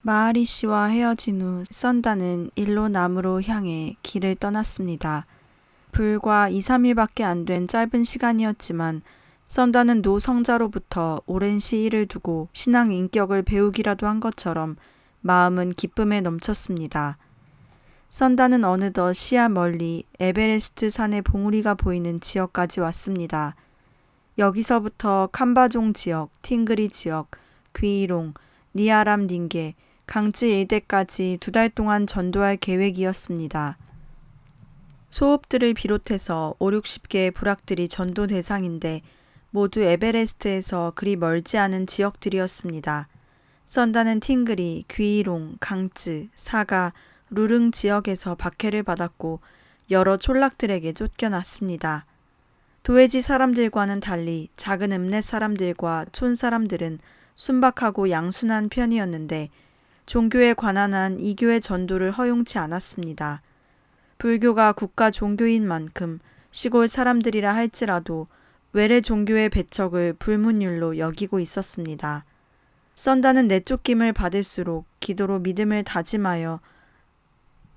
마하리 씨와 헤어진 후 썬다는 일로남으로 향해 길을 떠났습니다. 불과 2, 3일밖에 안 된 짧은 시간이었지만 썬다는 노성자로부터 오랜 시일을 두고 신앙 인격을 배우기라도 한 것처럼 마음은 기쁨에 넘쳤습니다. 썬다는 어느덧 시야 멀리 에베레스트 산의 봉우리가 보이는 지역까지 왔습니다. 여기서부터 캄바종 지역, 팅그리 지역, 귀이롱, 니아람 닌게, 강지 일대까지 2달 동안 전도할 계획이었습니다. 소읍들을 비롯해서 5, 60개의 부락들이 전도 대상인데 모두 에베레스트에서 그리 멀지 않은 지역들이었습니다. 썬다는 팅그리, 귀이롱, 강쯔, 사가, 루릉 지역에서 박해를 받았고 여러 촌락들에게 쫓겨났습니다. 도해지 사람들과는 달리 작은 읍내 사람들과 촌 사람들은 순박하고 양순한 편이었는데 종교에 관한 한 이교의 전도를 허용치 않았습니다. 불교가 국가 종교인 만큼 시골 사람들이라 할지라도 외래 종교의 배척을 불문율로 여기고 있었습니다. 썬다는 내쫓김을 받을수록 기도로 믿음을 다짐하여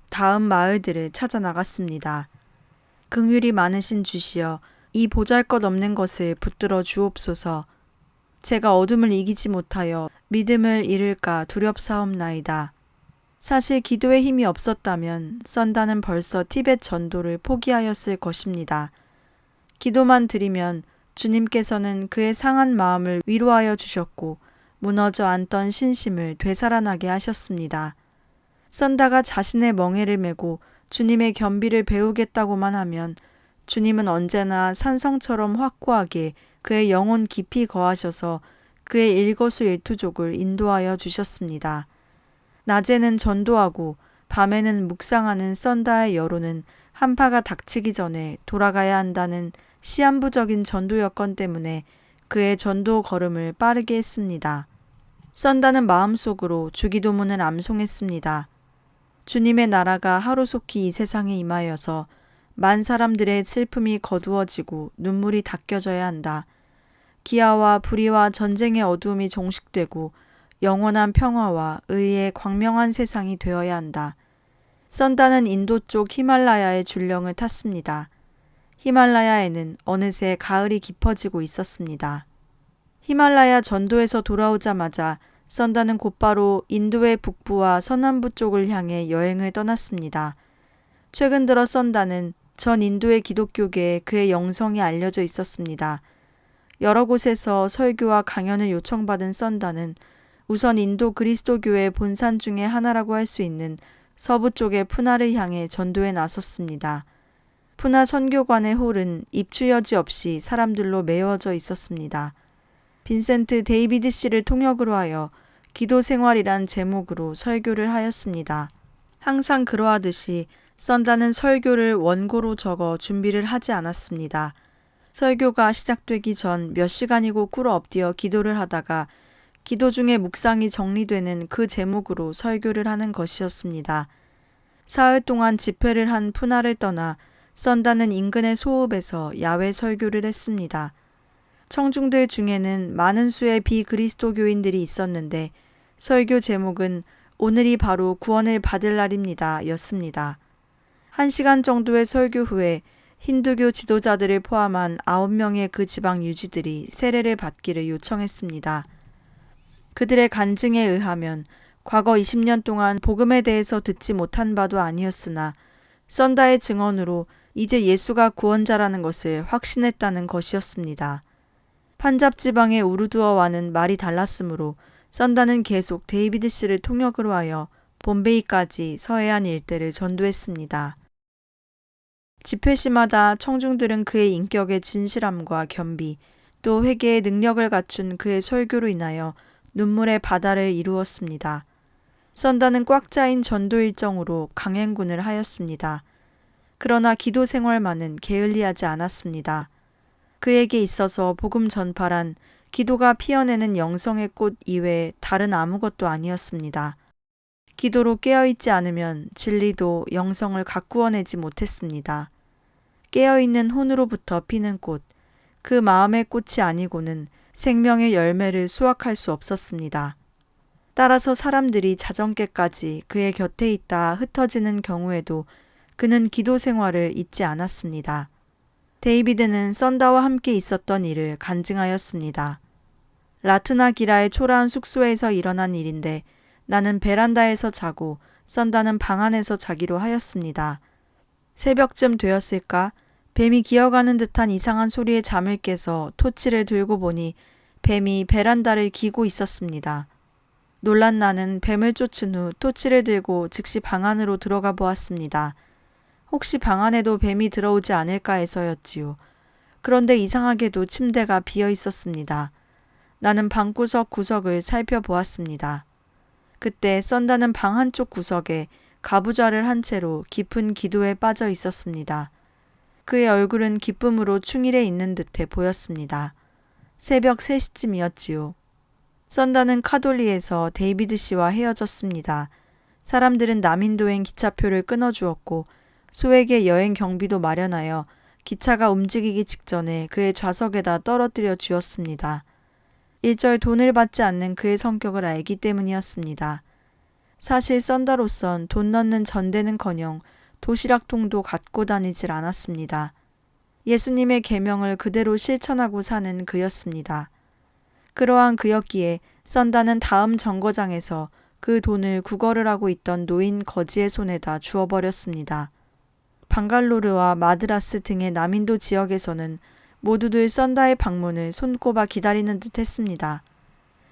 다음 마을들을 찾아 나갔습니다. 긍휼이 많으신 주시여, 이 보잘것없는 것을 붙들어 주옵소서. 제가 어둠을 이기지 못하여 믿음을 잃을까 두렵사옵나이다. 사실 기도에 힘이 없었다면 썬다는 벌써 티벳 전도를 포기하였을 것입니다. 기도만 드리면 주님께서는 그의 상한 마음을 위로하여 주셨고 무너져 앉던 신심을 되살아나게 하셨습니다. 썬다가 자신의 멍에를 메고 주님의 겸비를 배우겠다고만 하면 주님은 언제나 산성처럼 확고하게 그의 영혼 깊이 거하셔서 그의 일거수일투족을 인도하여 주셨습니다. 낮에는 전도하고 밤에는 묵상하는 썬다의 여론은 한파가 닥치기 전에 돌아가야 한다는 시한부적인 전도 여건 때문에 그의 전도 걸음을 빠르게 했습니다. 썬다는 마음속으로 주기도문을 암송했습니다. 주님의 나라가 하루속히 이 세상에 임하여서 만 사람들의 슬픔이 거두어지고 눈물이 닦여져야 한다. 기아와 불의와 전쟁의 어두움이 종식되고 영원한 평화와 의의 광명한 세상이 되어야 한다. 썬다는 인도 쪽 히말라야의 줄령을 탔습니다. 히말라야에는 어느새 가을이 깊어지고 있었습니다. 히말라야 전도에서 돌아오자마자 썬다는 곧바로 인도의 북부와 서남부 쪽을 향해 여행을 떠났습니다. 최근 들어 썬다는 전 인도의 기독교계에 그의 영성이 알려져 있었습니다. 여러 곳에서 설교와 강연을 요청받은 썬다는 우선 인도 그리스도교의 본산 중의 하나라고 할 수 있는 서부 쪽의 푸나를 향해 전도에 나섰습니다. 푸나 선교관의 홀은 입추 여지 없이 사람들로 메워져 있었습니다. 빈센트 데이비드 씨를 통역으로 하여 기도 생활이란 제목으로 설교를 하였습니다. 항상 그러하듯이 썬다는 설교를 원고로 적어 준비를 하지 않았습니다. 설교가 시작되기 전 몇 시간이고 꿇어 엎드려 기도를 하다가 기도 중에 묵상이 정리되는 그 제목으로 설교를 하는 것이었습니다. 사흘 동안 집회를 한 푸나를 떠나 썬다는 인근의 소읍에서 야외 설교를 했습니다. 청중들 중에는 많은 수의 비그리스도교인들이 있었는데 설교 제목은 오늘이 바로 구원을 받을 날입니다 였습니다. 1시간 정도의 설교 후에 힌두교 지도자들을 포함한 9명의 그 지방 유지들이 세례를 받기를 요청했습니다. 그들의 간증에 의하면 과거 20년 동안 복음에 대해서 듣지 못한 바도 아니었으나 썬다의 증언으로 이제 예수가 구원자라는 것을 확신했다는 것이었습니다. 판잡 지방의 우르두어와는 말이 달랐으므로 썬다는 계속 데이비드 씨를 통역으로 하여 봄베이까지 서해안 일대를 전도했습니다. 집회 시마다 청중들은 그의 인격의 진실함과 겸비, 또 회개의 능력을 갖춘 그의 설교로 인하여 눈물의 바다를 이루었습니다. 썬다는 꽉 짜인 전도 일정으로 강행군을 하였습니다. 그러나 기도 생활만은 게을리하지 않았습니다. 그에게 있어서 복음 전파란 기도가 피어내는 영성의 꽃 이외에 다른 아무것도 아니었습니다. 기도로 깨어있지 않으면 진리도 영성을 가꾸어내지 못했습니다. 깨어있는 혼으로부터 피는 꽃, 그 마음의 꽃이 아니고는 생명의 열매를 수확할 수 없었습니다. 따라서 사람들이 자정께까지 그의 곁에 있다 흩어지는 경우에도 그는 기도 생활을 잊지 않았습니다. 데이비드는 썬다와 함께 있었던 일을 간증하였습니다. 라트나기라의 초라한 숙소에서 일어난 일인데 나는 베란다에서 자고 썬다는 방 안에서 자기로 하였습니다. 새벽쯤 되었을까? 뱀이 기어가는 듯한 이상한 소리에 잠을 깨서 토치를 들고 보니 뱀이 베란다를 기고 있었습니다. 놀란 나는 뱀을 쫓은 후 토치를 들고 즉시 방 안으로 들어가 보았습니다. 혹시 방 안에도 뱀이 들어오지 않을까 해서였지요. 그런데 이상하게도 침대가 비어 있었습니다. 나는 방구석 구석을 살펴보았습니다. 그때 썬다는 방 한쪽 구석에 가부좌를 한 채로 깊은 기도에 빠져 있었습니다. 그의 얼굴은 기쁨으로 충일해 있는 듯해 보였습니다. 새벽 3시쯤이었지요. 썬다는 카돌리에서 데이비드 씨와 헤어졌습니다. 사람들은 남인도행 기차표를 끊어주었고 소에게 여행 경비도 마련하여 기차가 움직이기 직전에 그의 좌석에다 떨어뜨려 주었습니다. 일절 돈을 받지 않는 그의 성격을 알기 때문이었습니다. 사실 썬다로선 돈 넣는 전대는커녕 도시락통도 갖고 다니질 않았습니다. 예수님의 계명을 그대로 실천하고 사는 그였습니다. 그러한 그였기에 썬다는 다음 정거장에서 그 돈을 구걸을 하고 있던 노인 거지의 손에다 주어버렸습니다. 방갈로르와 마드라스 등의 남인도 지역에서는 모두들 썬다의 방문을 손꼽아 기다리는 듯 했습니다.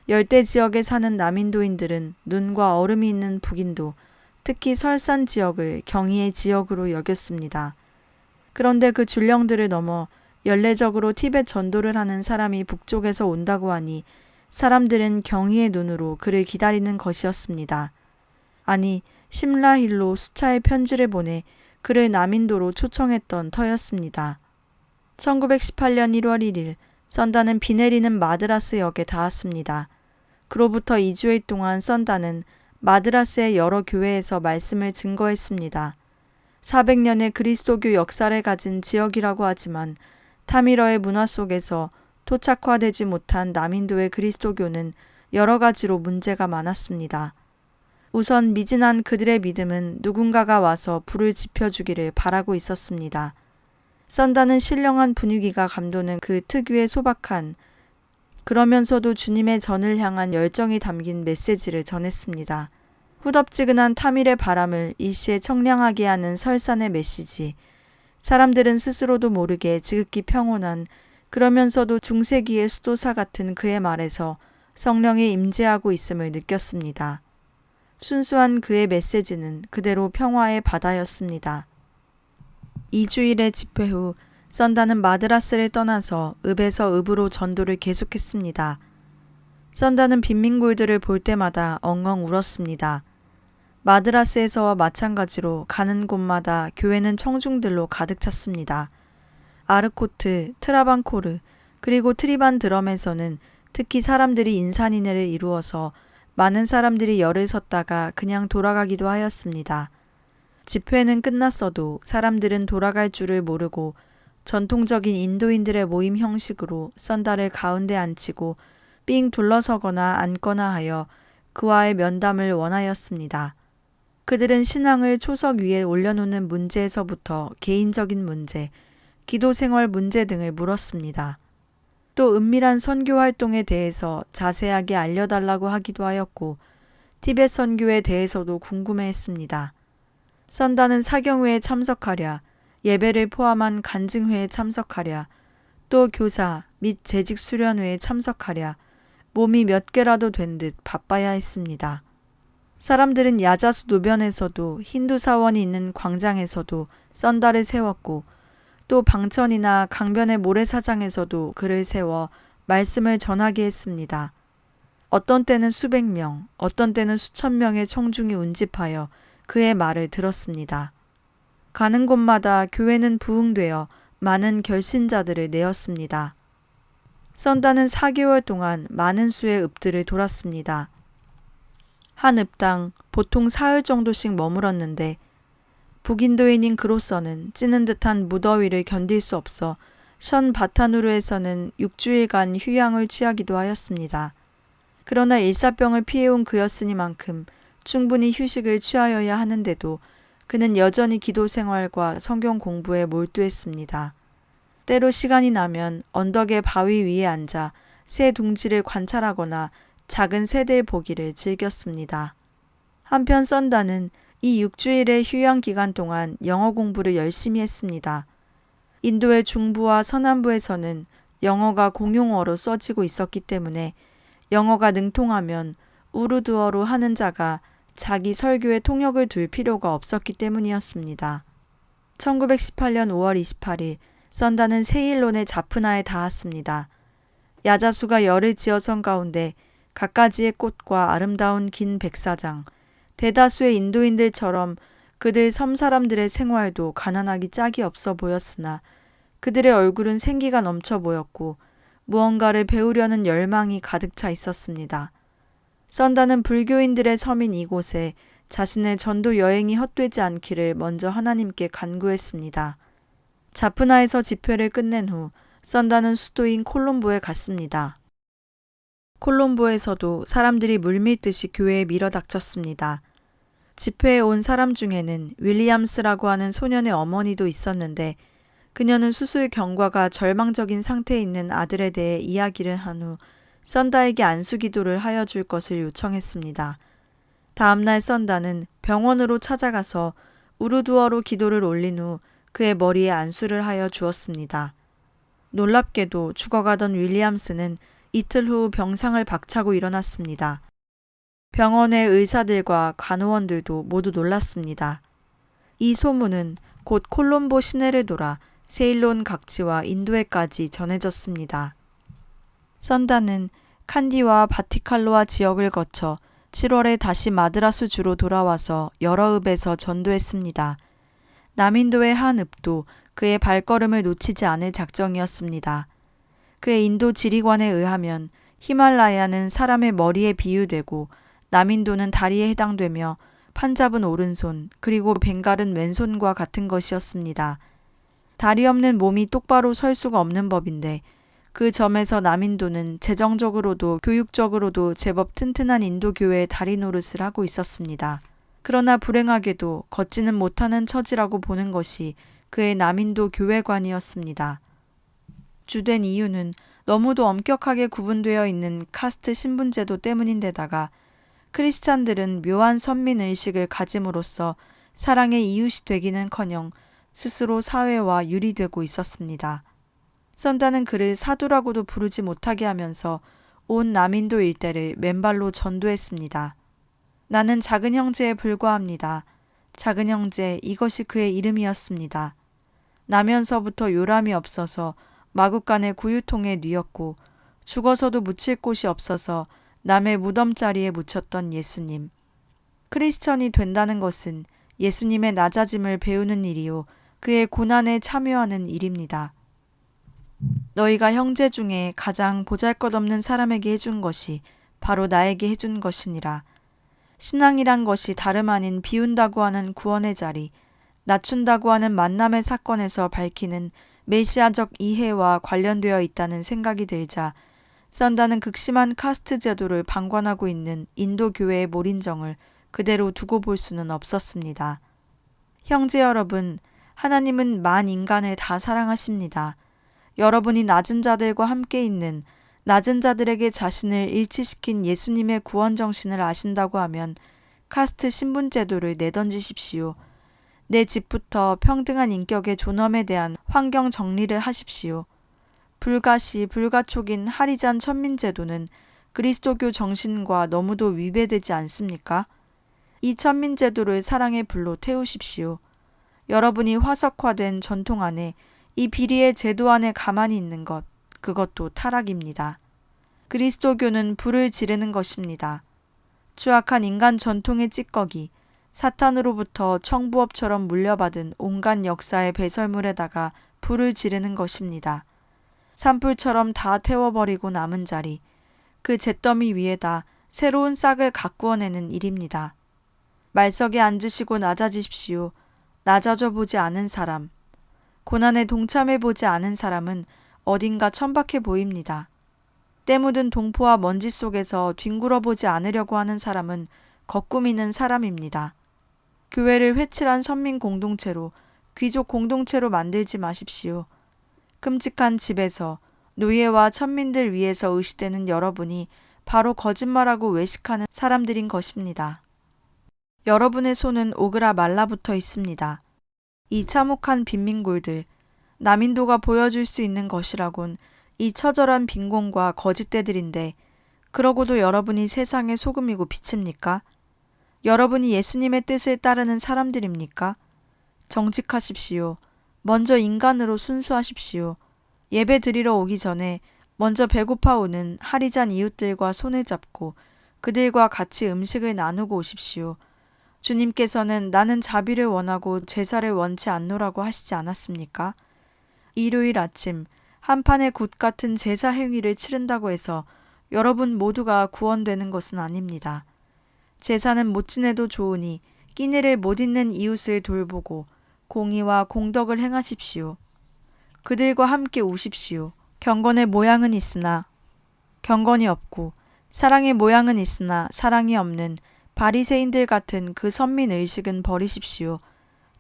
열대 지역에 사는 남인도인들은 눈과 얼음이 있는 북인도, 특히 설산 지역을 경이의 지역으로 여겼습니다. 그런데 그 줄령들을 넘어 연례적으로 티벳 전도를 하는 사람이 북쪽에서 온다고 하니 사람들은 경이의 눈으로 그를 기다리는 것이었습니다. 아니, 심라힐로 수차의 편지를 보내 그를 남인도로 초청했던 터였습니다. 1918년 1월 1일 썬다는 비 내리는 마드라스 역에 닿았습니다. 그로부터 2주일 동안 썬다는 마드라스의 여러 교회에서 말씀을 증거했습니다. 400년의 그리스도교 역사를 가진 지역이라고 하지만 타미러의 문화 속에서 토착화되지 못한 남인도의 그리스도교는 여러 가지로 문제가 많았습니다. 우선 미진한 그들의 믿음은 누군가가 와서 불을 지펴주기를 바라고 있었습니다. 썬다는 신령한 분위기가 감도는 그 특유의 소박한 그러면서도 주님의 전을 향한 열정이 담긴 메시지를 전했습니다. 후덥지근한 타밀의 바람을 일시에 청량하게 하는 설산의 메시지. 사람들은 스스로도 모르게 지극히 평온한 그러면서도 중세기의 수도사 같은 그의 말에서 성령이 임재하고 있음을 느꼈습니다. 순수한 그의 메시지는 그대로 평화의 바다였습니다. 2주일의 집회 후 썬다는 마드라스를 떠나서 읍에서 읍으로 전도를 계속했습니다. 썬다는 빈민굴들을 볼 때마다 엉엉 울었습니다. 마드라스에서와 마찬가지로 가는 곳마다 교회는 청중들로 가득 찼습니다. 아르코트, 트라반코르, 그리고 트리반 드럼에서는 특히 사람들이 인산인해를 이루어서 많은 사람들이 열을 섰다가 그냥 돌아가기도 하였습니다. 집회는 끝났어도 사람들은 돌아갈 줄을 모르고 전통적인 인도인들의 모임 형식으로 썬다를 가운데 앉히고 삥 둘러서거나 앉거나 하여 그와의 면담을 원하였습니다. 그들은 신앙을 초석 위에 올려놓는 문제에서부터 개인적인 문제, 기도 생활 문제 등을 물었습니다. 또 은밀한 선교 활동에 대해서 자세하게 알려달라고 하기도 하였고 티벳 선교에 대해서도 궁금해했습니다. 썬다는 사경회에 참석하랴, 예배를 포함한 간증회에 참석하랴, 또 교사 및 재직 수련회에 참석하랴, 몸이 몇 개라도 된 듯 바빠야 했습니다. 사람들은 야자수 노변에서도 힌두 사원이 있는 광장에서도 썬다를 세웠고 또 방천이나 강변의 모래사장에서도 그를 세워 말씀을 전하게 했습니다. 어떤 때는 수백 명, 어떤 때는 수천 명의 청중이 운집하여 그의 말을 들었습니다. 가는 곳마다 교회는 부흥되어 많은 결신자들을 내었습니다. 썬다는 4개월 동안 많은 수의 읍들을 돌았습니다. 한 읍당 보통 사흘 정도씩 머물었는데 북인도인인 그로서는 찌는 듯한 무더위를 견딜 수 없어 션 바타누르에서는 6주일간 휴양을 취하기도 하였습니다. 그러나 일사병을 피해온 그였으니만큼 충분히 휴식을 취하여야 하는데도 그는 여전히 기도 생활과 성경 공부에 몰두했습니다. 때로 시간이 나면 언덕의 바위 위에 앉아 새 둥지를 관찰하거나 작은 새들 보기를 즐겼습니다. 한편 썬다는 이 6주일의 휴양 기간 동안 영어 공부를 열심히 했습니다. 인도의 중부와 서남부에서는 영어가 공용어로 써지고 있었기 때문에 영어가 능통하면 우르두어로 하는 자가 자기 설교에 통역을 둘 필요가 없었기 때문이었습니다. 1918년 5월 28일 썬다는 세일론의 자프나에 닿았습니다. 야자수가 열을 지어선 가운데 갖가지의 꽃과 아름다운 긴 백사장, 대다수의 인도인들처럼 그들 섬 사람들의 생활도 가난하기 짝이 없어 보였으나 그들의 얼굴은 생기가 넘쳐 보였고 무언가를 배우려는 열망이 가득 차 있었습니다. 썬다는 불교인들의 섬인 이곳에 자신의 전도 여행이 헛되지 않기를 먼저 하나님께 간구했습니다. 자프나에서 집회를 끝낸 후 썬다는 수도인 콜롬보에 갔습니다. 콜롬보에서도 사람들이 물밀듯이 교회에 밀어닥쳤습니다. 집회에 온 사람 중에는 윌리엄스라고 하는 소년의 어머니도 있었는데 그녀는 수술 경과가 절망적인 상태에 있는 아들에 대해 이야기를 한 후 썬다에게 안수기도를 하여 줄 것을 요청했습니다. 다음날 썬다는 병원으로 찾아가서 우르두어로 기도를 올린 후 그의 머리에 안수를 하여 주었습니다. 놀랍게도 죽어가던 윌리엄스는 이틀 후 병상을 박차고 일어났습니다. 병원의 의사들과 간호원들도 모두 놀랐습니다. 이 소문은 곧 콜롬보 시내를 돌아 세일론 각지와 인도에까지 전해졌습니다. 썬다는 칸디와 바티칼로아 지역을 거쳐 7월에 다시 마드라스 주로 돌아와서 여러 읍에서 전도했습니다. 남인도의 한 읍도 그의 발걸음을 놓치지 않을 작정이었습니다. 그의 인도 지리관에 의하면 히말라야는 사람의 머리에 비유되고 남인도는 다리에 해당되며 판잡은 오른손 그리고 벵갈은 왼손과 같은 것이었습니다. 다리 없는 몸이 똑바로 설 수가 없는 법인데 그 점에서 남인도는 재정적으로도 교육적으로도 제법 튼튼한 인도 교회의 다리 노릇을 하고 있었습니다. 그러나 불행하게도 걷지는 못하는 처지라고 보는 것이 그의 남인도 교회관이었습니다. 주된 이유는 너무도 엄격하게 구분되어 있는 카스트 신분제도 때문인데다가 크리스찬들은 묘한 선민의식을 가짐으로써 사랑의 이웃이 되기는커녕 스스로 사회와 유리되고 있었습니다. 썬다는 그를 사두라고도 부르지 못하게 하면서 온 남인도 일대를 맨발로 전도했습니다. 나는 작은 형제에 불과합니다. 작은 형제, 이것이 그의 이름이었습니다. 나면서부터 요람이 없어서 마구간의 구유통에 뉘었고 죽어서도 묻힐 곳이 없어서 남의 무덤자리에 묻혔던 예수님. 크리스천이 된다는 것은 예수님의 낮아짐을 배우는 일이요 그의 고난에 참여하는 일입니다. 너희가 형제 중에 가장 보잘것없는 사람에게 해준 것이 바로 나에게 해준 것이니라. 신앙이란 것이 다름 아닌 비운다고 하는 구원의 자리, 낮춘다고 하는 만남의 사건에서 밝히는 메시아적 이해와 관련되어 있다는 생각이 들자 썬다는 극심한 카스트 제도를 방관하고 있는 인도 교회의 몰인정을 그대로 두고 볼 수는 없었습니다. 형제 여러분, 하나님은 만 인간을 다 사랑하십니다. 여러분이 낮은 자들과 함께 있는 낮은 자들에게 자신을 일치시킨 예수님의 구원 정신을 아신다고 하면 카스트 신분 제도를 내던지십시오. 내 집부터 평등한 인격의 존엄에 대한 환경 정리를 하십시오. 불가시 불가촉인 하리잔 천민제도는 그리스도교 정신과 너무도 위배되지 않습니까? 이 천민제도를 사랑의 불로 태우십시오. 여러분이 화석화된 전통 안에 이 비리의 제도 안에 가만히 있는 것, 그것도 타락입니다. 그리스도교는 불을 지르는 것입니다. 추악한 인간 전통의 찌꺼기, 사탄으로부터 청부업처럼 물려받은 온갖 역사의 배설물에다가 불을 지르는 것입니다. 산불처럼 다 태워버리고 남은 자리, 그 잿더미 위에다 새로운 싹을 가꾸어내는 일입니다. 말석에 앉으시고 낮아지십시오. 낮아져 보지 않은 사람, 고난에 동참해 보지 않은 사람은 어딘가 천박해 보입니다. 때 묻은 동포와 먼지 속에서 뒹굴어보지 않으려고 하는 사람은 거꾸미는 사람입니다. 교회를 회칠한 선민 공동체로, 귀족 공동체로 만들지 마십시오. 끔찍한 집에서 노예와 천민들 위해서 의식되는 여러분이 바로 거짓말하고 외식하는 사람들인 것입니다. 여러분의 손은 오그라 말라붙어 있습니다. 이 참혹한 빈민굴들, 남인도가 보여줄 수 있는 것이라곤 이 처절한 빈곤과 거짓대들인데, 그러고도 여러분이 세상의 소금이고 빛입니까? 여러분이 예수님의 뜻을 따르는 사람들입니까? 정직하십시오. 먼저 인간으로 순수하십시오. 예배 드리러 오기 전에 먼저 배고파 오는 하리잔 이웃들과 손을 잡고 그들과 같이 음식을 나누고 오십시오. 주님께서는 나는 자비를 원하고 제사를 원치 않노라고 하시지 않았습니까? 일요일 아침 한 판의 굿 같은 제사 행위를 치른다고 해서 여러분 모두가 구원되는 것은 아닙니다. 제사는 못 지내도 좋으니 끼니를 못 잇는 이웃을 돌보고 공의와 공덕을 행하십시오. 그들과 함께 우십시오. 경건의 모양은 있으나 경건이 없고 사랑의 모양은 있으나 사랑이 없는 바리새인들 같은 그 선민 의식은 버리십시오.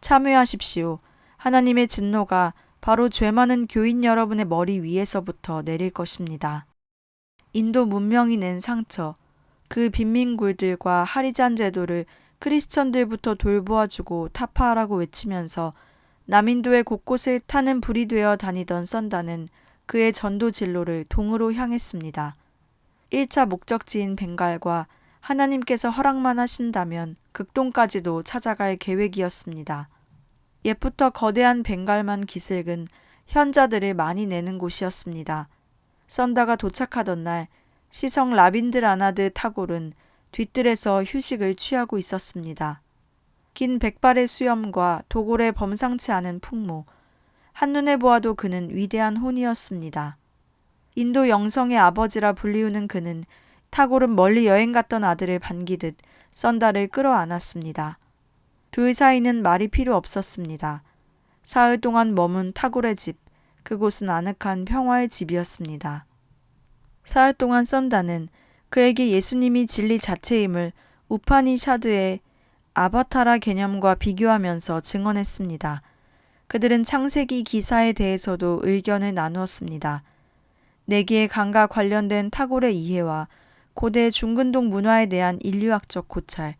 참회하십시오. 하나님의 진노가 바로 죄 많은 교인 여러분의 머리 위에서부터 내릴 것입니다. 인도 문명이 낸 상처, 그 빈민굴들과 하리잔 제도를 크리스천들부터 돌보아주고 타파하라고 외치면서 남인도의 곳곳을 타는 불이 되어 다니던 썬다는 그의 전도 진로를 동으로 향했습니다. 1차 목적지인 벵갈과 하나님께서 허락만 하신다면 극동까지도 찾아갈 계획이었습니다. 옛부터 거대한 벵갈만 기슭은 현자들을 많이 내는 곳이었습니다. 썬다가 도착하던 날 시성 라빈드라나드 타골은 뒤뜰에서 휴식을 취하고 있었습니다. 긴 백발의 수염과 도골의 범상치 않은 풍모, 한눈에 보아도 그는 위대한 혼이었습니다. 인도 영성의 아버지라 불리우는 그는 타골은 멀리 여행 갔던 아들을 반기듯 썬다를 끌어안았습니다. 둘 사이는 말이 필요 없었습니다. 사흘 동안 머문 타골의 집, 그곳은 아늑한 평화의 집이었습니다. 사흘 동안 썬다는 그에게 예수님이 진리 자체임을 우파니샤드의 아바타라 개념과 비교하면서 증언했습니다. 그들은 창세기 기사에 대해서도 의견을 나누었습니다. 내기의 강과 관련된 타골의 이해와 고대 중근동 문화에 대한 인류학적 고찰,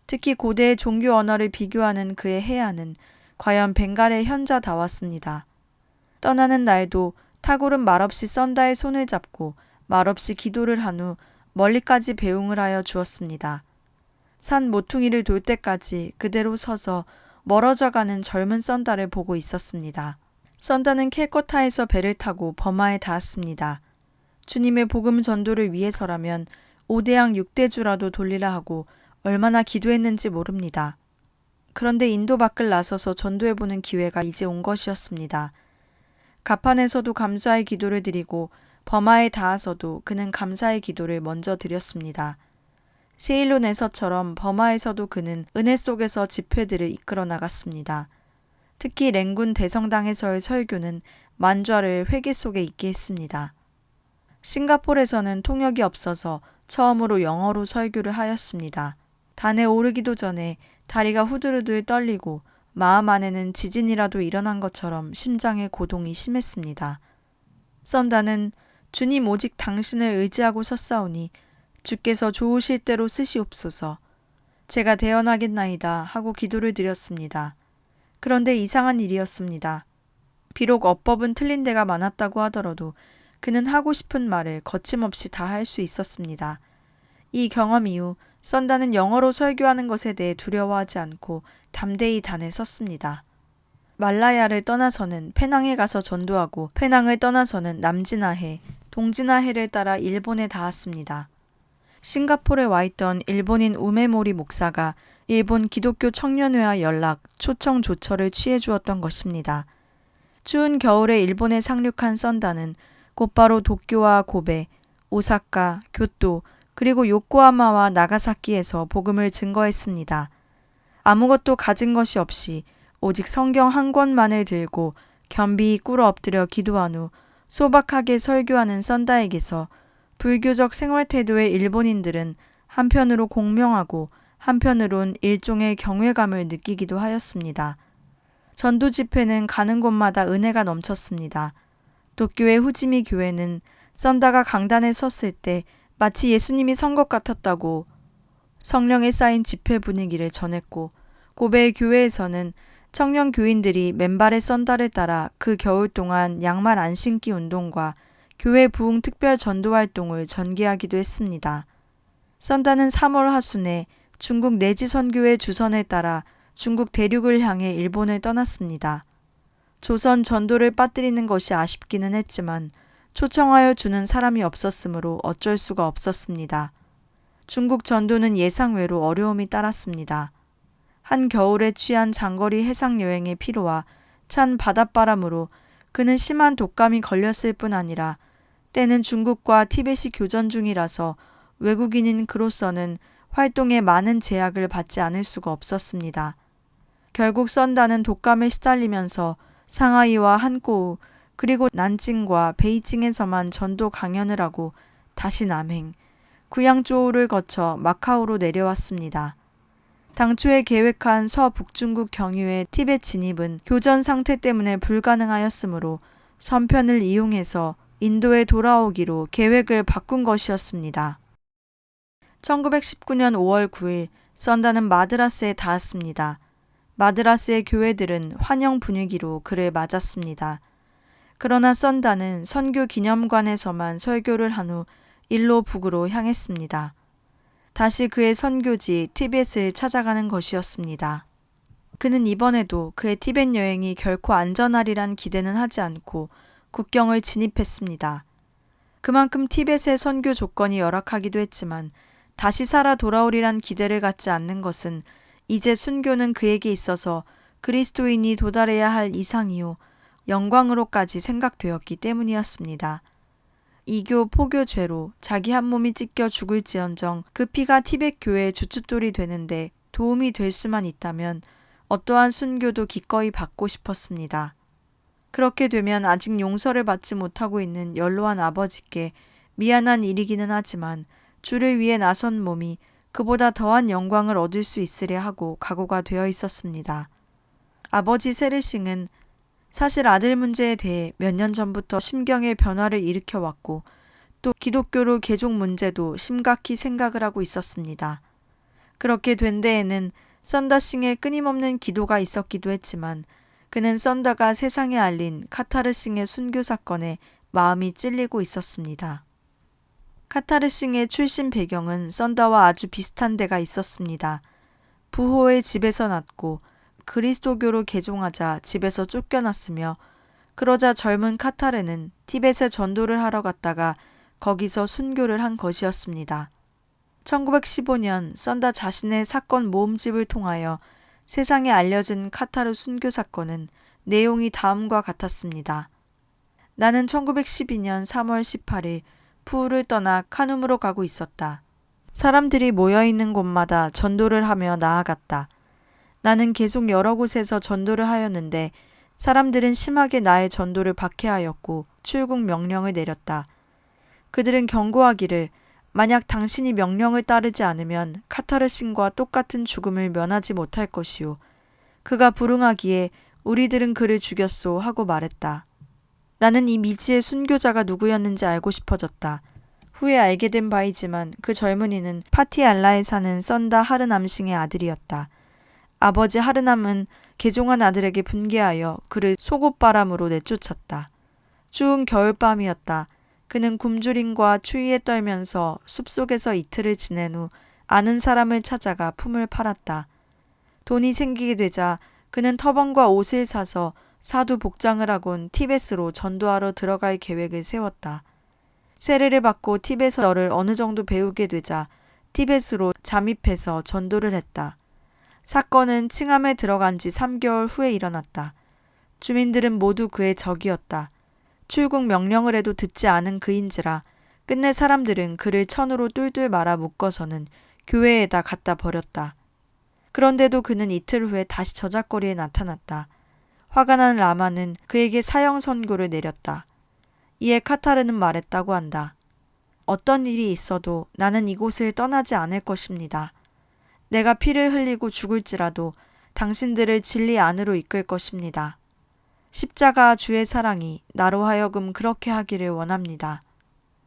특히 고대의 종교 언어를 비교하는 그의 해안은 과연 벵갈의 현자다웠습니다. 떠나는 날도 타골은 말없이 썬다의 손을 잡고 말없이 기도를 한 후 멀리까지 배웅을 하여 주었습니다. 산 모퉁이를 돌 때까지 그대로 서서 멀어져가는 젊은 썬다를 보고 있었습니다. 썬다는 캘커타에서 배를 타고 버마에 닿았습니다. 주님의 복음 전도를 위해서라면 5대양 6대주라도 돌리라 하고 얼마나 기도했는지 모릅니다. 그런데 인도 밖을 나서서 전도해보는 기회가 이제 온 것이었습니다. 가판에서도 감사의 기도를 드리고 버마에 닿아서도 그는 감사의 기도를 먼저 드렸습니다. 세일론에서처럼 버마에서도 그는 은혜 속에서 집회들을 이끌어 나갔습니다. 특히 랭군 대성당에서의 설교는 만좌를 회개 속에 있게 했습니다. 싱가포르에서는 통역이 없어서 처음으로 영어로 설교를 하였습니다. 단에 오르기도 전에 다리가 후들후들 떨리고 마음 안에는 지진이라도 일어난 것처럼 심장의 고동이 심했습니다. 썬다는 주님 오직 당신을 의지하고 섰사오니 주께서 좋으실 대로 쓰시옵소서. 제가 대언하겠나이다 하고 기도를 드렸습니다. 그런데 이상한 일이었습니다. 비록 어법은 틀린 데가 많았다고 하더라도 그는 하고 싶은 말을 거침없이 다 할 수 있었습니다. 이 경험 이후 썬다는 영어로 설교하는 것에 대해 두려워하지 않고 담대히 단에 섰습니다. 말라야를 떠나서는 페낭에 가서 전도하고 페낭을 떠나서는 남진아해, 동진아해를 따라 일본에 닿았습니다. 싱가포르에 와 있던 일본인 우메모리 목사가 일본 기독교 청년회와 연락, 초청 조처를 취해 주었던 것입니다. 추운 겨울에 일본에 상륙한 썬다는 곧바로 도쿄와 고베, 오사카, 교토, 그리고 요코하마와 나가사키에서 복음을 증거했습니다. 아무것도 가진 것이 없이 오직 성경 한 권만을 들고 겸비히 꿇어 엎드려 기도한 후 소박하게 설교하는 썬다에게서 불교적 생활태도의 일본인들은 한편으로 공명하고 한편으론 일종의 경외감을 느끼기도 하였습니다. 전도 집회는 가는 곳마다 은혜가 넘쳤습니다. 도쿄의 후지미 교회는 썬다가 강단에 섰을 때 마치 예수님이 선 것 같았다고 성령에 쌓인 집회 분위기를 전했고, 고베의 교회에서는 청년 교인들이 맨발의 썬다를 따라 그 겨울 동안 양말 안 신기 운동과 교회 부흥 특별 전도 활동을 전개하기도 했습니다. 썬다는 3월 하순에 중국 내지 선교의 주선에 따라 중국 대륙을 향해 일본을 떠났습니다. 조선 전도를 빠뜨리는 것이 아쉽기는 했지만 초청하여 주는 사람이 없었으므로 어쩔 수가 없었습니다. 중국 전도는 예상외로 어려움이 따랐습니다. 한 겨울에 취한 장거리 해상 여행의 피로와 찬 바닷바람으로 그는 심한 독감이 걸렸을 뿐 아니라 때는 중국과 티벳이 교전 중이라서 외국인인 그로서는 활동에 많은 제약을 받지 않을 수가 없었습니다. 결국 썬다는 독감에 시달리면서 상하이와 한꼬우 그리고 난징과 베이징에서만 전도 강연을 하고 다시 남행, 구양조우를 거쳐 마카오로 내려왔습니다. 당초에 계획한 서북중국 경유의 티벳 진입은 교전 상태 때문에 불가능하였으므로 선편을 이용해서 인도에 돌아오기로 계획을 바꾼 것이었습니다. 1919년 5월 9일 썬다는 마드라스에 닿았습니다. 마드라스의 교회들은 환영 분위기로 그를 맞았습니다. 그러나 썬다는 선교 기념관에서만 설교를 한 후 일로 북으로 향했습니다. 다시 그의 선교지 티벳을 찾아가는 것이었습니다. 그는 이번에도 그의 티벳 여행이 결코 안전하리란 기대는 하지 않고 국경을 진입했습니다. 그만큼 티벳의 선교 조건이 열악하기도 했지만 다시 살아 돌아오리란 기대를 갖지 않는 것은 이제 순교는 그에게 있어서 그리스도인이 도달해야 할 이상이요 영광으로까지 생각되었기 때문이었습니다. 이교 포교죄로 자기 한 몸이 찢겨 죽을지언정 그 피가 티벳 교회의 주춧돌이 되는데 도움이 될 수만 있다면 어떠한 순교도 기꺼이 받고 싶었습니다. 그렇게 되면 아직 용서를 받지 못하고 있는 연로한 아버지께 미안한 일이기는 하지만 주를 위해 나선 몸이 그보다 더한 영광을 얻을 수 있으려 하고 각오가 되어 있었습니다. 아버지 세르싱은 사실 아들 문제에 대해 몇 년 전부터 심경의 변화를 일으켜 왔고 또 기독교로 개족 문제도 심각히 생각을 하고 있었습니다. 그렇게 된 데에는 썬다싱의 끊임없는 기도가 있었기도 했지만 그는 썬다가 세상에 알린 카타르싱의 순교 사건에 마음이 찔리고 있었습니다. 카타르싱의 출신 배경은 썬다와 아주 비슷한 데가 있었습니다. 부호의 집에서 났고 그리스도교로 개종하자 집에서 쫓겨났으며 그러자 젊은 카타르는 티벳에 전도를 하러 갔다가 거기서 순교를 한 것이었습니다. 1915년 썬다 자신의 사건 모음집을 통하여 세상에 알려진 카타르 순교 사건은 내용이 다음과 같았습니다. 나는 1912년 3월 18일 푸우를 떠나 카눔으로 가고 있었다. 사람들이 모여있는 곳마다 전도를 하며 나아갔다. 나는 계속 여러 곳에서 전도를 하였는데 사람들은 심하게 나의 전도를 박해하였고 출국 명령을 내렸다. 그들은 경고하기를 만약 당신이 명령을 따르지 않으면 카타르신과 똑같은 죽음을 면하지 못할 것이요. 그가 불응하기에 우리들은 그를 죽였소 하고 말했다. 나는 이 미지의 순교자가 누구였는지 알고 싶어졌다. 후에 알게 된 바이지만 그 젊은이는 파티알라에 사는 썬다 하르남싱의 아들이었다. 아버지 하르남은 개종한 아들에게 분개하여 그를 속옷바람으로 내쫓았다. 추운 겨울밤이었다. 그는 굶주림과 추위에 떨면서 숲속에서 이틀을 지낸 후 아는 사람을 찾아가 품을 팔았다. 돈이 생기게 되자 그는 터번과 옷을 사서 사두 복장을 하곤 티벳으로 전도하러 들어갈 계획을 세웠다. 세례를 받고 티벳어를 어느 정도 배우게 되자 티벳으로 잠입해서 전도를 했다. 사건은 칭함에 들어간 지 3개월 후에 일어났다. 주민들은 모두 그의 적이었다. 출국 명령을 해도 듣지 않은 그인지라 끝내 사람들은 그를 천으로 뚫뚫 말아 묶어서는 교회에다 갖다 버렸다. 그런데도 그는 이틀 후에 다시 저작거리에 나타났다. 화가 난 라마는 그에게 사형 선고를 내렸다. 이에 카타르는 말했다고 한다. 어떤 일이 있어도 나는 이곳을 떠나지 않을 것입니다. 내가 피를 흘리고 죽을지라도 당신들을 진리 안으로 이끌 것입니다. 십자가 주의 사랑이 나로 하여금 그렇게 하기를 원합니다.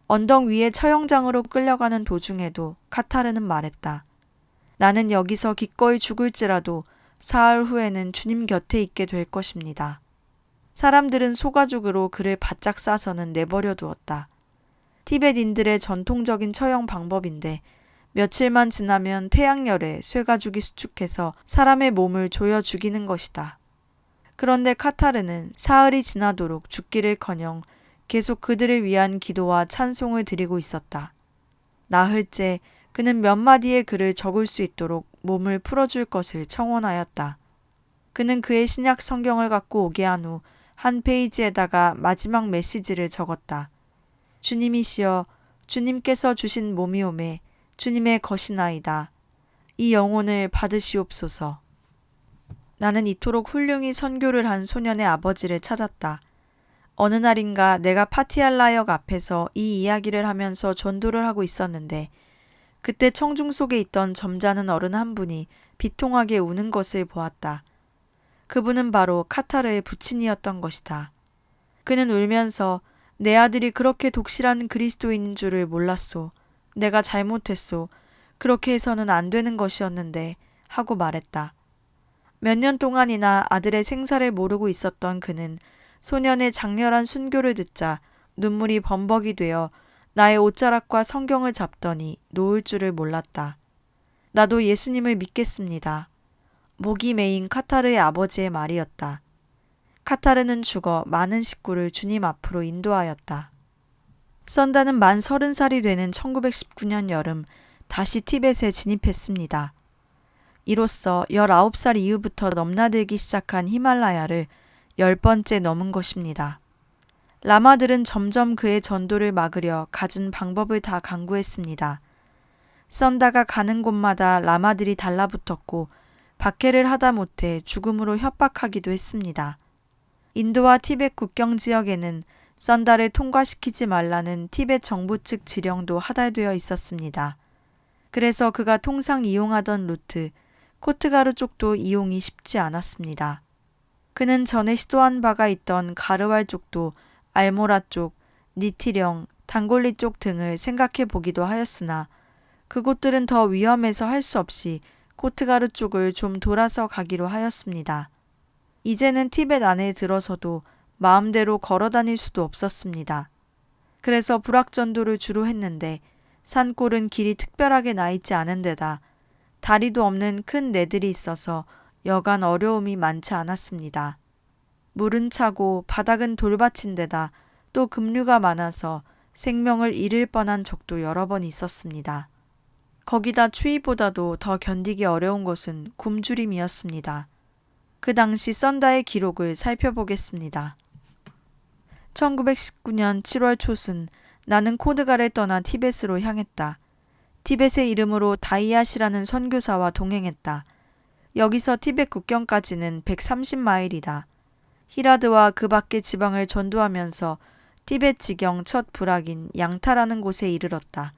언덕 위에 처형장으로 끌려가는 도중에도 카타르는 말했다. 나는 여기서 기꺼이 죽을지라도 사흘 후에는 주님 곁에 있게 될 것입니다. 사람들은 소가죽으로 그를 바짝 싸서는 내버려 두었다. 티벳인들의 전통적인 처형 방법인데 며칠만 지나면 태양열에 쇠가죽이 수축해서 사람의 몸을 조여 죽이는 것이다. 그런데 카타르는 사흘이 지나도록 죽기를커녕 계속 그들을 위한 기도와 찬송을 드리고 있었다. 나흘째 그는 몇 마디의 글을 적을 수 있도록 몸을 풀어줄 것을 청원하였다. 그는 그의 신약 성경을 갖고 오게 한 후 한 페이지에다가 마지막 메시지를 적었다. 주님이시여, 주님께서 주신 몸이오매 주님의 것이나이다. 이 영혼을 받으시옵소서. 나는 이토록 훌륭히 선교를 한 소년의 아버지를 찾았다. 어느 날인가 내가 파티알라역 앞에서 이 이야기를 하면서 전도를 하고 있었는데 그때 청중 속에 있던 점잖은 어른 한 분이 비통하게 우는 것을 보았다. 그분은 바로 카타르의 부친이었던 것이다. 그는 울면서 내 아들이 그렇게 독실한 그리스도인인 줄을 몰랐소. 내가 잘못했소. 그렇게 해서는 안 되는 것이었는데 하고 말했다. 몇 년 동안이나 아들의 생사를 모르고 있었던 그는 소년의 장렬한 순교를 듣자 눈물이 범벅이 되어 나의 옷자락과 성경을 잡더니 놓을 줄을 몰랐다. 나도 예수님을 믿겠습니다. 목이 메인 카타르의 아버지의 말이었다. 카타르는 죽어 많은 식구를 주님 앞으로 인도하였다. 선다는 만 30살이 되는 1919년 여름 다시 티벳에 진입했습니다. 이로써 19살 이후부터 넘나들기 시작한 히말라야를 10번째 넘은 것입니다. 라마들은 점점 그의 전도를 막으려 갖은 방법을 다 강구했습니다. 선다가 가는 곳마다 라마들이 달라붙었고 박해를 하다 못해 죽음으로 협박하기도 했습니다. 인도와 티벳 국경 지역에는 선다를 통과시키지 말라는 티벳 정부 측 지령도 하달되어 있었습니다. 그래서 그가 통상 이용하던 루트, 코트가르 쪽도 이용이 쉽지 않았습니다. 그는 전에 시도한 바가 있던 가르왈 쪽도 알모라 쪽, 니티령, 단골리 쪽 등을 생각해 보기도 하였으나 그곳들은 더 위험해서 할 수 없이 코트가르 쪽을 좀 돌아서 가기로 하였습니다. 이제는 티벳 안에 들어서도 마음대로 걸어 다닐 수도 없었습니다. 그래서 불악전도를 주로 했는데 산골은 길이 특별하게 나 있지 않은 데다 다리도 없는 큰 내들이 있어서 여간 어려움이 많지 않았습니다. 물은 차고 바닥은 돌밭인 데다 또 급류가 많아서 생명을 잃을 뻔한 적도 여러 번 있었습니다. 거기다 추위보다도 더 견디기 어려운 것은 굶주림이었습니다. 그 당시 선다의 기록을 살펴보겠습니다. 1919년 7월 초순 나는 코드가를 떠나 티벳으로 향했다. 티벳의 이름으로 다이아시라는 선교사와 동행했다. 여기서 티벳 국경까지는 130마일이다. 히라드와 그 밖의 지방을 전도하면서 티벳 지경 첫 부락인 양타라는 곳에 이르렀다.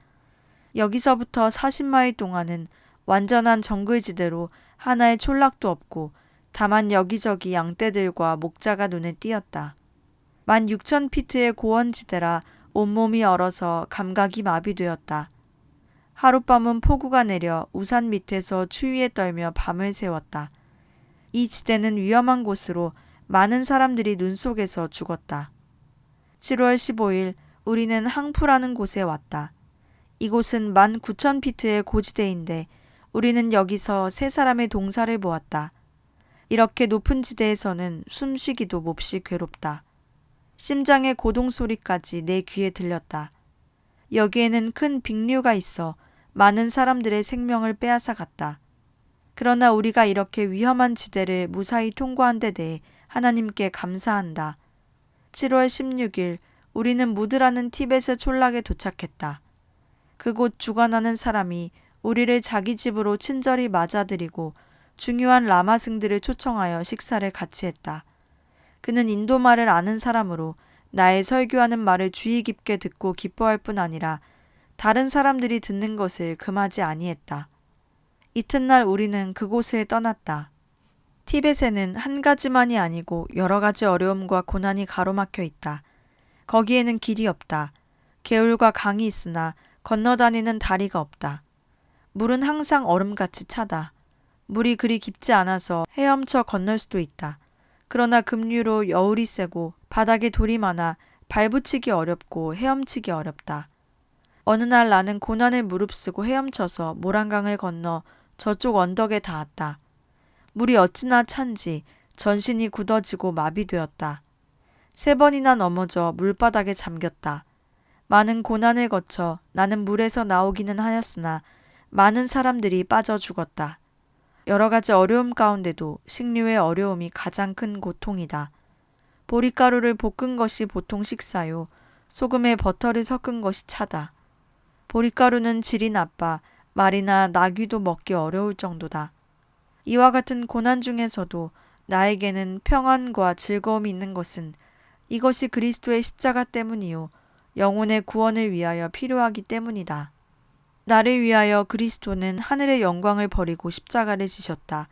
여기서부터 40마일 동안은 완전한 정글지대로 하나의 촌락도 없고 다만 여기저기 양떼들과 목자가 눈에 띄었다. 16,000피트의 고원지대라 온몸이 얼어서 감각이 마비되었다. 하룻밤은 폭우가 내려 우산 밑에서 추위에 떨며 밤을 새웠다. 이 지대는 위험한 곳으로 많은 사람들이 눈 속에서 죽었다. 7월 15일 우리는 항푸라는 곳에 왔다. 이곳은 19,000피트의 고지대인데 우리는 여기서 세 사람의 동사를 보았다. 이렇게 높은 지대에서는 숨쉬기도 몹시 괴롭다. 심장의 고동 소리까지 내 귀에 들렸다. 여기에는 큰 빙류가 있어 많은 사람들의 생명을 빼앗아 갔다. 그러나 우리가 이렇게 위험한 지대를 무사히 통과한 데 대해 하나님께 감사한다. 7월 16일 우리는 무드라는 티벳의 촌락에 도착했다. 그곳 주관하는 사람이 우리를 자기 집으로 친절히 맞아들이고 중요한 라마승들을 초청하여 식사를 같이 했다. 그는 인도말을 아는 사람으로 나의 설교하는 말을 주의 깊게 듣고 기뻐할 뿐 아니라 다른 사람들이 듣는 것을 금하지 아니했다. 이튿날 우리는 그곳을 떠났다. 티벳에는 한 가지만이 아니고 여러 가지 어려움과 고난이 가로막혀 있다. 거기에는 길이 없다. 개울과 강이 있으나 건너다니는 다리가 없다. 물은 항상 얼음같이 차다. 물이 그리 깊지 않아서 헤엄쳐 건널 수도 있다. 그러나 급류로 여울이 세고 바닥에 돌이 많아 발붙이기 어렵고 헤엄치기 어렵다. 어느 날 나는 고난을 무릅쓰고 헤엄쳐서 모란강을 건너 저쪽 언덕에 닿았다. 물이 어찌나 찬지 전신이 굳어지고 마비되었다. 3번이나 넘어져 물바닥에 잠겼다. 많은 고난을 거쳐 나는 물에서 나오기는 하였으나 많은 사람들이 빠져 죽었다. 여러 가지 어려움 가운데도 식류의 어려움이 가장 큰 고통이다. 보리가루를 볶은 것이 보통 식사요. 소금에 버터를 섞은 것이 차다. 보리가루는 질이 나빠 말이나 나귀도 먹기 어려울 정도다. 이와 같은 고난 중에서도 나에게는 평안과 즐거움이 있는 것은 이것이 그리스도의 십자가 때문이요. 영혼의 구원을 위하여 필요하기 때문이다. 나를 위하여 그리스도는 하늘의 영광을 버리고 십자가를 지셨다.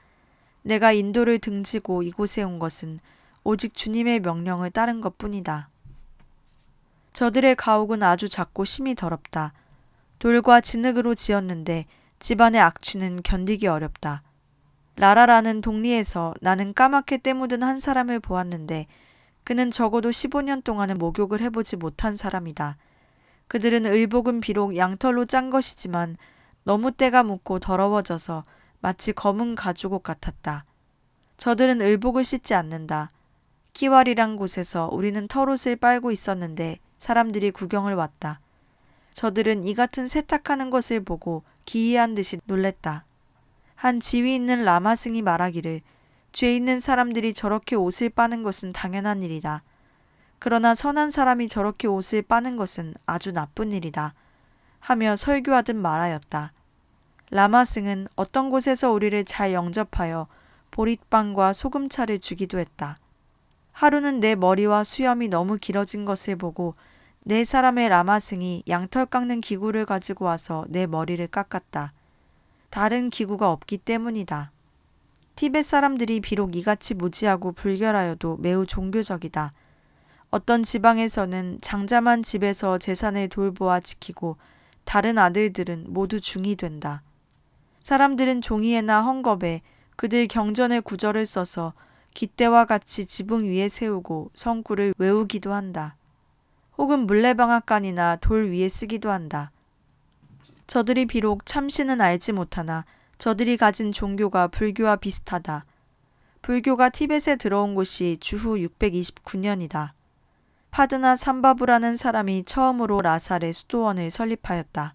내가 인도를 등지고 이곳에 온 것은 오직 주님의 명령을 따른 것뿐이다. 저들의 가옥은 아주 작고 심히 더럽다. 돌과 진흙으로 지었는데 집안의 악취는 견디기 어렵다. 라라라는 동리에서 나는 까맣게 때묻은 한 사람을 보았는데 그는 적어도 15년 동안은 목욕을 해보지 못한 사람이다. 그들은 의복은 비록 양털로 짠 것이지만 너무 때가 묻고 더러워져서 마치 검은 가죽옷 같았다. 저들은 의복을 씻지 않는다. 키왈이란 곳에서 우리는 털옷을 빨고 있었는데 사람들이 구경을 왔다. 저들은 이 같은 세탁하는 것을 보고 기이한 듯이 놀랬다. 한 지위 있는 라마승이 말하기를 죄 있는 사람들이 저렇게 옷을 빠는 것은 당연한 일이다. 그러나 선한 사람이 저렇게 옷을 빠는 것은 아주 나쁜 일이다. 하며 설교하듯 말하였다. 라마승은 어떤 곳에서 우리를 잘 영접하여 보릿빵과 소금차를 주기도 했다. 하루는 내 머리와 수염이 너무 길어진 것을 보고 4사람의 라마승이 양털 깎는 기구를 가지고 와서 내 머리를 깎았다. 다른 기구가 없기 때문이다. 티벳 사람들이 비록 이같이 무지하고 불결하여도 매우 종교적이다. 어떤 지방에서는 장자만 집에서 재산을 돌보아 지키고 다른 아들들은 모두 중이 된다. 사람들은 종이에나 헝겊에 그들 경전의 구절을 써서 깃대와 같이 지붕 위에 세우고 성구를 외우기도 한다. 혹은 물레방앗간이나 돌 위에 쓰기도 한다. 저들이 비록 참신은 알지 못하나 저들이 가진 종교가 불교와 비슷하다. 불교가 티벳에 들어온 곳이 주후 629년이다. 파드나 삼바부라는 사람이 처음으로 라살의 수도원을 설립하였다.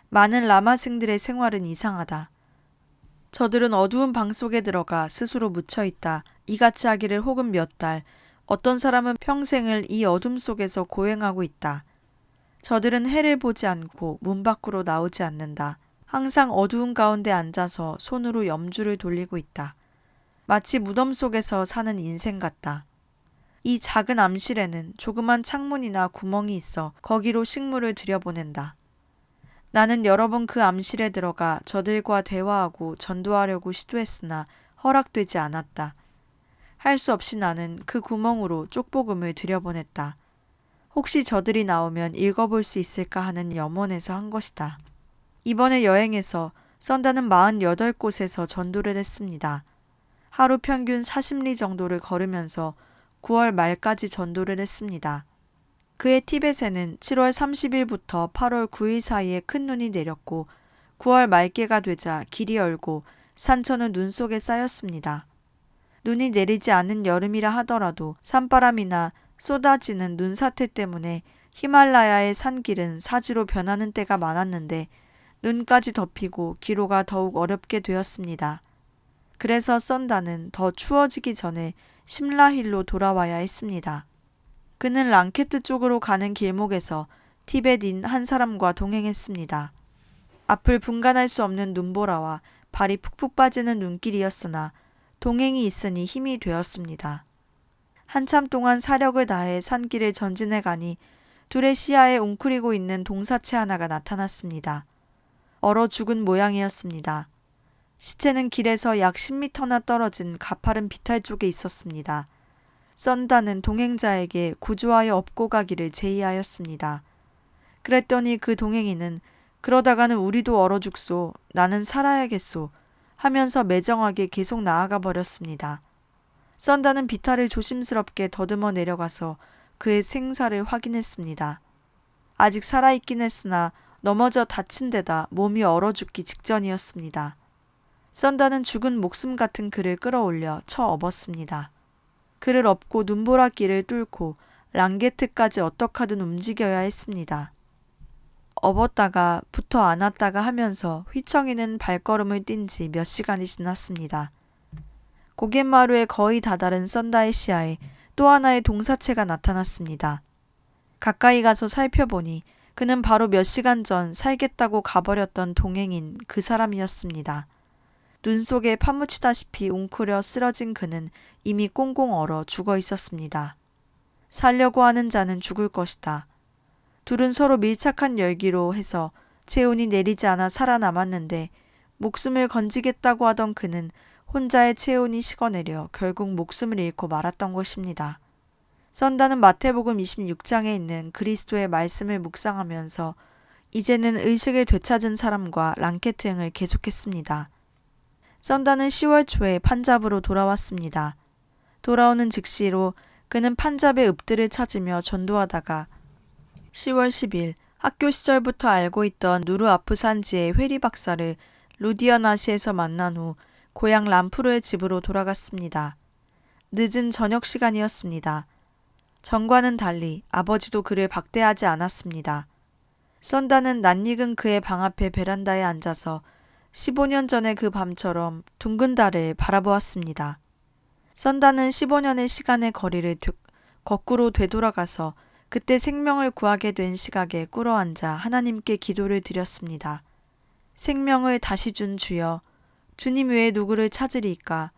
많은 라마승들의 생활은 이상하다. 저들은 어두운 방 속에 들어가 스스로 묻혀있다. 이같이 하기를 혹은 몇 달, 어떤 사람은 평생을 이 어둠 속에서 고행하고 있다. 저들은 해를 보지 않고 문 밖으로 나오지 않는다. 항상 어두운 가운데 앉아서 손으로 염주를 돌리고 있다. 마치 무덤 속에서 사는 인생 같다. 이 작은 암실에는 조그만 창문이나 구멍이 있어 거기로 식물을 들여보낸다. 나는 여러 번 그 암실에 들어가 저들과 대화하고 전도하려고 시도했으나 허락되지 않았다. 할 수 없이 나는 그 구멍으로 쪽복음을 들여보냈다. 혹시 저들이 나오면 읽어볼 수 있을까 하는 염원에서 한 것이다. 이번에 여행에서 썬다는 48곳에서 전도를 했습니다. 하루 평균 40리 정도를 걸으면서 9월 말까지 전도를 했습니다. 그해 티벳에는 7월 30일부터 8월 9일 사이에 큰 눈이 내렸고 9월 말께가 되자 길이 열고 산천은 눈 속에 쌓였습니다. 눈이 내리지 않는 여름이라 하더라도 산바람이나 쏟아지는 눈사태 때문에 히말라야의 산길은 사지로 변하는 때가 많았는데 눈까지 덮이고 기로가 더욱 어렵게 되었습니다. 그래서 썬다는 더 추워지기 전에 심라힐로 돌아와야 했습니다. 그는 랑케트 쪽으로 가는 길목에서 티벳인 한 사람과 동행했습니다. 앞을 분간할 수 없는 눈보라와 발이 푹푹 빠지는 눈길이었으나 동행이 있으니 힘이 되었습니다. 한참 동안 사력을 다해 산길을 전진해 가니 둘의 시야에 웅크리고 있는 동사체 하나가 나타났습니다. 얼어 죽은 모양이었습니다. 시체는 길에서 약 10m나 떨어진 가파른 비탈 쪽에 있었습니다. 썬다는 동행자에게 구조하여 업고 가기를 제의하였습니다. 그랬더니 그 동행인은 그러다가는 우리도 얼어 죽소, 나는 살아야겠소 하면서 매정하게 계속 나아가 버렸습니다. 썬다는 비탈을 조심스럽게 더듬어 내려가서 그의 생사를 확인했습니다. 아직 살아있긴 했으나 넘어져 다친 데다 몸이 얼어 죽기 직전이었습니다. 썬다는 죽은 목숨 같은 그를 끌어올려 쳐 업었습니다. 그를 업고 눈보라길을 뚫고 랑게트까지 어떡하든 움직여야 했습니다. 업었다가 붙어 안았다가 하면서 휘청이는 발걸음을 뛴 지 몇 시간이 지났습니다. 고갯마루에 거의 다다른 썬다의 시야에 또 하나의 동사체가 나타났습니다. 가까이 가서 살펴보니 그는 바로 몇 시간 전 살겠다고 가버렸던 동행인 그 사람이었습니다. 눈 속에 파묻히다시피 웅크려 쓰러진 그는 이미 꽁꽁 얼어 죽어 있었습니다. 살려고 하는 자는 죽을 것이다. 둘은 서로 밀착한 열기로 해서 체온이 내리지 않아 살아남았는데 목숨을 건지겠다고 하던 그는 혼자의 체온이 식어내려 결국 목숨을 잃고 말았던 것입니다. 썬다는 마태복음 26장에 있는 그리스도의 말씀을 묵상하면서 이제는 의식을 되찾은 사람과 랑케트행을 계속했습니다. 썬다는 10월 초에 판잡으로 돌아왔습니다. 돌아오는 즉시로 그는 판잡의 읍들을 찾으며 전도하다가 10월 10일 학교 시절부터 알고 있던 누르아프 산지의 회리 박사를 루디아나시에서 만난 후 고향 람푸르의 집으로 돌아갔습니다. 늦은 저녁 시간이었습니다. 전과는 달리 아버지도 그를 박대하지 않았습니다. 썬다는 낯익은 그의 방 앞에 베란다에 앉아서 15년 전의 그 밤처럼 둥근 달을 바라보았습니다. 썬다는 15년의 시간의 거리를 거꾸로 되돌아가서 그때 생명을 구하게 된 시각에 꿇어앉아 하나님께 기도를 드렸습니다. 생명을 다시 준 주여, 주님 외에 누구를 찾으리이까?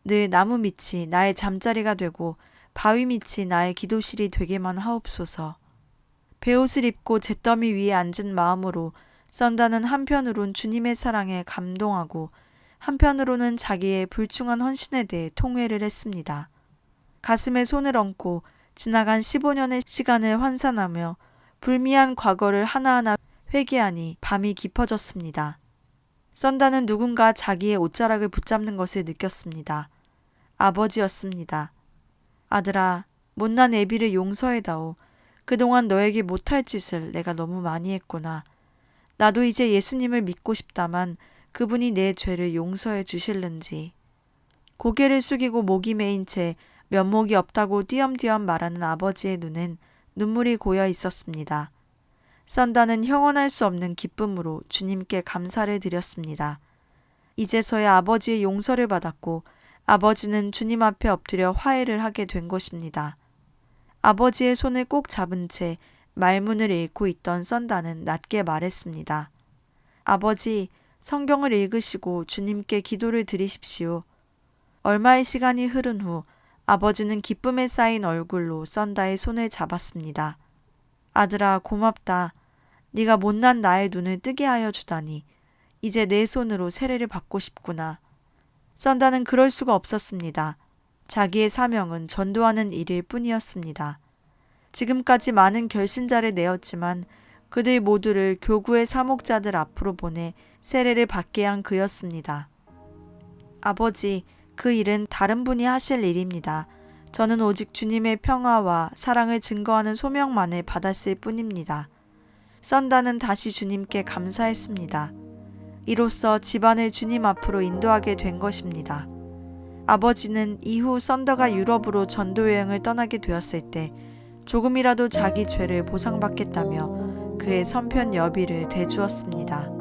늘 나무 밑이 나의 잠자리가 되고 바위 밑이 나의 기도실이 되게만 하옵소서. 베옷을 입고 잿더미 위에 앉은 마음으로 썬다는 한편으론 주님의 사랑에 감동하고 한편으로는 자기의 불충한 헌신에 대해 통회를 했습니다. 가슴에 손을 얹고 지나간 15년의 시간을 환산하며 불미한 과거를 하나하나 회개하니 밤이 깊어졌습니다. 썬다는 누군가 자기의 옷자락을 붙잡는 것을 느꼈습니다. 아버지였습니다. 아들아, 못난 애비를 용서해다오. 그동안 너에게 못할 짓을 내가 너무 많이 했구나. 나도 이제 예수님을 믿고 싶다만 그분이 내 죄를 용서해 주실는지. 고개를 숙이고 목이 메인 채 면목이 없다고 띄엄띄엄 말하는 아버지의 눈엔 눈물이 고여 있었습니다. 썬다는 형언할 수 없는 기쁨으로 주님께 감사를 드렸습니다. 이제서야 아버지의 용서를 받았고 아버지는 주님 앞에 엎드려 화해를 하게 된 것입니다. 아버지의 손을 꼭 잡은 채 말문을 읽고 있던 썬다는 낮게 말했습니다. 아버지, 성경을 읽으시고 주님께 기도를 드리십시오. 얼마의 시간이 흐른 후 아버지는 기쁨에 쌓인 얼굴로 썬다의 손을 잡았습니다. 아들아, 고맙다. 네가 못난 나의 눈을 뜨게 하여 주다니. 이제 내 손으로 세례를 받고 싶구나. 썬다는 그럴 수가 없었습니다. 자기의 사명은 전도하는 일일 뿐이었습니다. 지금까지 많은 결신자를 내었지만 그들 모두를 교구의 사목자들 앞으로 보내 세례를 받게 한 그였습니다. 아버지, 그 일은 다른 분이 하실 일입니다. 저는 오직 주님의 평화와 사랑을 증거하는 소명만을 받았을 뿐입니다. 썬다는 다시 주님께 감사했습니다. 이로써 집안을 주님 앞으로 인도하게 된 것입니다. 아버지는 이후 썬다가 유럽으로 전도 여행을 떠나게 되었을 때 조금이라도 자기 죄를 보상받겠다며 그의 선편 여비를 대주었습니다.